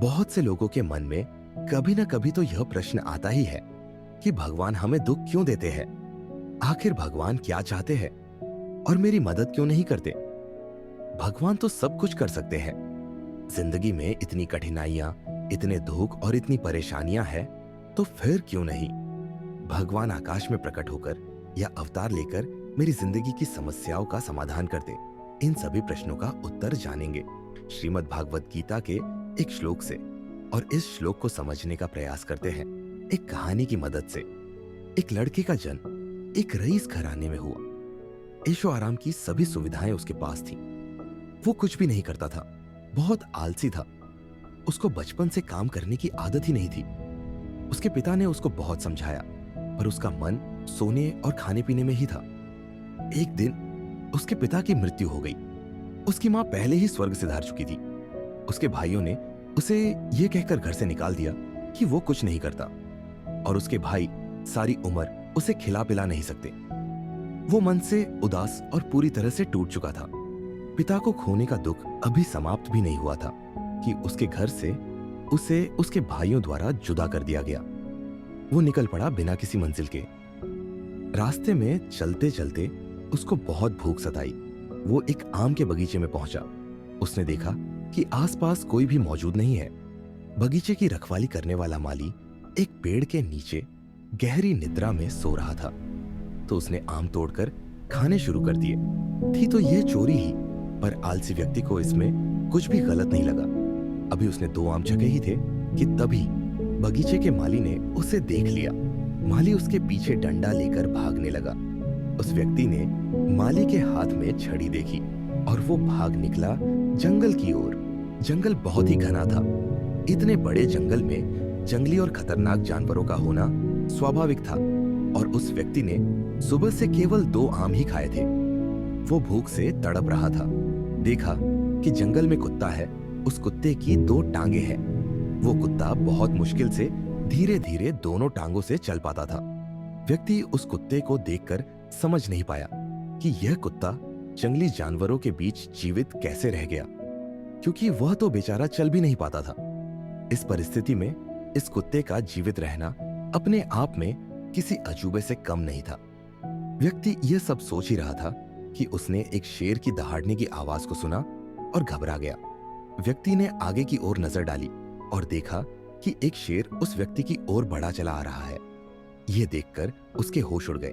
बहुत से लोगों के मन में कभी ना कभी तो यह प्रश्न आता ही है कि भगवान हमें दुख क्यों देते हैं। आखिर भगवान क्या चाहते हैं और मेरी मदद क्यों नहीं करते। भगवान तो सब कुछ कर सकते हैं। जिंदगी में इतनी कठिनाइयां, इतने दुख और इतनी परेशानियां हैं, तो फिर क्यों नहीं भगवान आकाश में प्रकट होकर या अवतार लेकर मेरी जिंदगी की समस्याओं का समाधान कर दे। इन सभी प्रश्नों का उत्तर जानेंगे श्रीमद् भागवत गीता के एक श्लोक से, और इस श्लोक को समझने का प्रयास करते हैं एक कहानी की मदद से। एक लड़के का जन्म एक रईस घराने में हुआ। ऐशो आराम की सभी सुविधाएं उसके पास थीं। वो कुछ भी नहीं करता था, बहुत आलसी था। उसको बचपन से काम करने की आदत ही नहीं थी। उसके पिता ने उसको बहुत समझाया, पर उसका मन सोने और खाने पीने में ही था। एक दिन उसके पिता की मृत्यु हो गई। उसकी मां पहले ही स्वर्ग सिधार चुकी थी। उसके भाइयों ने उसे यह कहकर घर से निकाल दिया कि वो कुछ नहीं करता, और उसके भाई सारी उम्र उसे खिला पिला नहीं सकते। वो मन से उदास और पूरी तरह से टूट चुका था। पिता को खोने का दुख अभी समाप्त भी नहीं हुआ था कि उसके घर से उसे उसके भाइयों द्वारा जुदा कर दिया गया। वो निकल पड़ा बिना किसी मंजिल के। रास्ते में चलते चलते उसको बहुत भूख सताई। वो एक आम के बगीचे में पहुंचा। उसने देखा कि आसपास कोई भी मौजूद नहीं है। बगीचे की रखवाली करने वाला माली एक पेड़ के नीचे गहरी निद्रा में सो रहा था। तो उसने आम तोड़कर खाने शुरू कर दिए। थी तो यह चोरी ही, पर आलसी व्यक्ति को इसमें कुछ भी गलत नहीं लगा। अभी उसने 2 आम चखे ही थे कि तभी बगीचे के माली ने उसे देख लिया। माली उसके पीछे डंडा लेकर भागने लगा। उस व्यक्ति ने माली के हाथ में छड़ी देखी और वो भाग निकला जंगल की ओर। जंगल बहुत ही घना था। इतने बड़े जंगल में जंगली और खतरनाक जानवरों का होना स्वाभाविक था, और उस व्यक्ति ने सुबह से केवल 2 आम ही खाए थे। वो भूख से तड़प रहा था। देखा कि जंगल में कुत्ता है। उस कुत्ते की 2 टांगे हैं। वो कुत्ता बहुत मुश्किल से धीरे धीरे दोनों टांगों से चल पाता था। व्यक्ति उस कुत्ते को देखकर समझ नहीं पाया कि यह कुत्ता जंगली जानवरों के बीच जीवित कैसे रह गया, क्योंकि वह तो बेचारा चल भी नहीं पाता था। इस परिस्थिति में इस कुत्ते का जीवित रहना अपने आप में किसी अजूबे से कम नहीं था। व्यक्ति यह सब सोच ही रहा था कि उसने एक शेर की दहाड़ने की आवाज को सुना और घबरा गया। व्यक्ति ने आगे की ओर नजर डाली और देखा कि एक शेर उस व्यक्ति की ओर बढ़ा चला आ रहा है। यह देखकर उसके होश उड़ गए।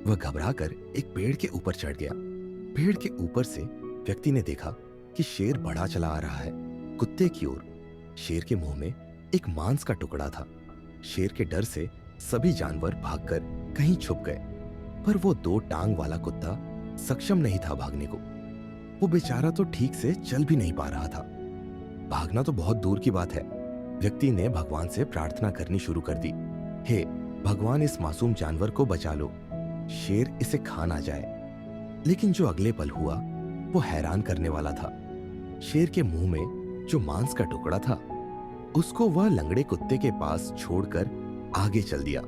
वह घबराकर एक पेड़ के ऊपर चढ़ गया। पेड़ के ऊपर से व्यक्ति ने देखा कि शेर बढ़ा चला आ रहा है कुत्ते की ओर। शेर के मुंह में एक मांस का टुकड़ा था। शेर के डर से सभी जानवर भागकर कहीं छुप गए, पर वो 2 टांग वाला कुत्ता सक्षम नहीं था भागने को। वो बेचारा तो ठीक से चल भी नहीं पा रहा था। भागना तो बहुत दूर की बात है। व्यक्ति ने भगवान से प्रार्थना करनी शुरू कर दी। हे भगवान, इस मासूम जानवर को बचा लो, शेर इसे खा ना जाए। लेकिन जो अगले पल हुआ वो हैरान करने वाला था। शेर के मुंह में जो मांस का टुकड़ा था उसको वह लंगड़े कुत्ते के पास छोड़कर आगे चल दिया,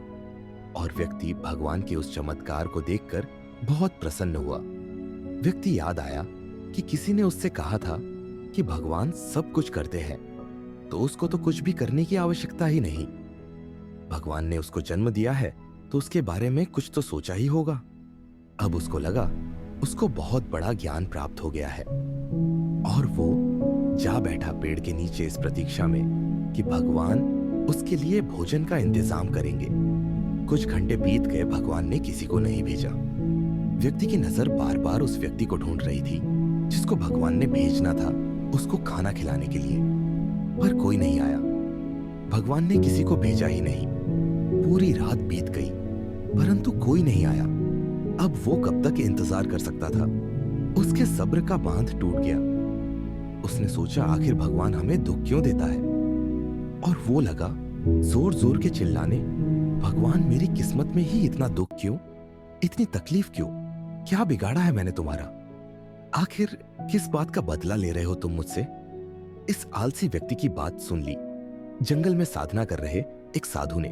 और व्यक्ति भगवान के उस चमत्कार को देखकर बहुत प्रसन्न हुआ। व्यक्ति याद आया कि किसी ने उससे कहा था कि भगवान सब कुछ करते हैं, तो उसको तो कुछ भी करने की आवश्यकता ही नहीं। भगवान ने उसको जन्म दिया है तो उसके बारे में कुछ तो सोचा ही होगा। अब उसको लगा उसको बहुत बड़ा ज्ञान प्राप्त हो गया है, और वो जा बैठा पेड़ के नीचे इस प्रतीक्षा में कि भगवान उसके लिए भोजन का इंतजाम करेंगे। कुछ घंटे बीत गए, भगवान ने किसी को नहीं भेजा। व्यक्ति की नजर बार बार उस व्यक्ति को ढूंढ रही थी जिसको भगवान ने भेजना था उसको खाना खिलाने के लिए, पर कोई नहीं आया। भगवान ने किसी को भेजा ही नहीं। पूरी रात बीत गई, परंतु कोई नहीं आया। अब वो कब तक इंतजार कर सकता था। उसके सब्र का बांध टूट गया। उसने सोचा आखिर भगवान हमें दुख क्यों देता है, और वो लगा जोर जोर के चिल्लाने, भगवान मेरी किस्मत में ही इतना दुख क्यों, इतनी तकलीफ क्यों, क्या बिगाड़ा है मैंने तुम्हारा। आखिर किस बात का बदला ले रहे हो तुम मुझसे। इस आलसी व्यक्ति की बात सुन ली। जंगल में साधना कर रहे एक साधु ने।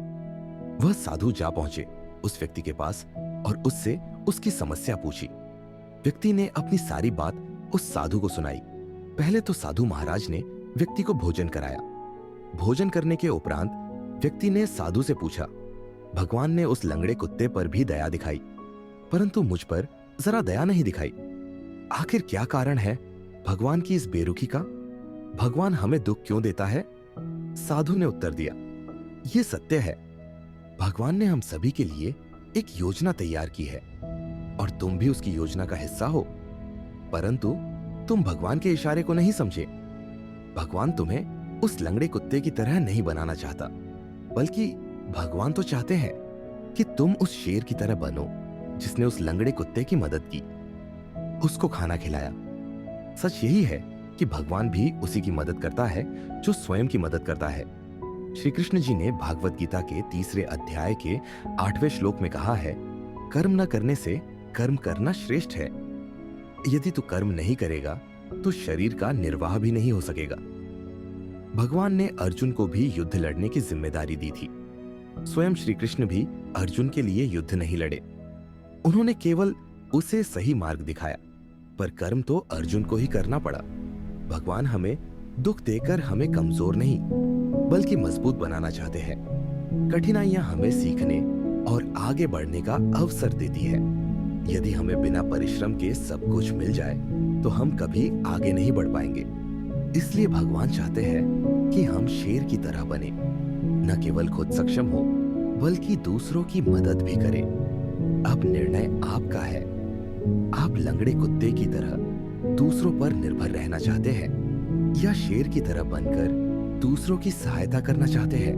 वह साधु जा पहुंचे उस व्यक्ति के पास और उससे उसकी समस्या पूछी। व्यक्ति ने अपनी सारी बात उस साधु को सुनाई। पहले तो साधु महाराज ने व्यक्ति को भोजन कराया, भोजन करने के उपरांत व्यक्ति ने साधु से पूछा। भगवान ने उस लंगड़े कुत्ते पर भी दया दिखाई, परंतु मुझ पर जरा दया नहीं दिखाई। आखिर क्या कारण है भगवान की इस बेरुखी का? भगवान हमें दुख क्यों देता है? साधु ने उत्तर दिया, ये सत्य है, भगवान ने हम सभी के लिए एक योजना तैयार की है और तुम भी उसकी योजना का हिस्सा हो, परंतु तुम भगवान के इशारे को नहीं समझे। भगवान तुम्हें उस लंगड़े कुत्ते की तरह नहीं बनाना चाहता, बल्कि भगवान तो चाहते हैं कि तुम उस शेर की तरह बनो जिसने उस लंगड़े कुत्ते की मदद की, उसको खाना खिलाया। सच यही है कि भगवान भी उसी की मदद करता है जो स्वयं की मदद करता है। श्री कृष्ण जी ने भागवत गीता के 3 अध्याय के 8वें श्लोक में कहा है, कर्म न करने से कर्म करना श्रेष्ठ है। यदि तू कर्म नहीं करेगा तो शरीर का निर्वाह भी नहीं हो सकेगा। भगवान ने अर्जुन को भी युद्ध लड़ने की जिम्मेदारी दी थी। स्वयं श्री कृष्ण भी अर्जुन के लिए युद्ध नहीं लड़े, उन्होंने केवल उसे सही मार्ग दिखाया, पर कर्म तो अर्जुन को ही करना पड़ा। भगवान हमें दुख देकर हमें कमजोर नहीं बल्कि मजबूत बनाना चाहते हैं। कठिनाइयां हमें सीखने और आगे बढ़ने का अवसर देती है। यदि हमें बिना परिश्रम के सब कुछ मिल जाए तो हम कभी आगे नहीं बढ़ पाएंगे। इसलिए भगवान चाहते हैं कि हम शेर की तरह बने, न केवल खुद सक्षम हो बल्कि दूसरों की मदद भी करें। अब निर्णय आपका है। आप लंगड़े कुत्ते की तरह दूसरों पर निर्भर रहना चाहते हैं या शेर की तरह बनकर दूसरों की सहायता करना चाहते हैं?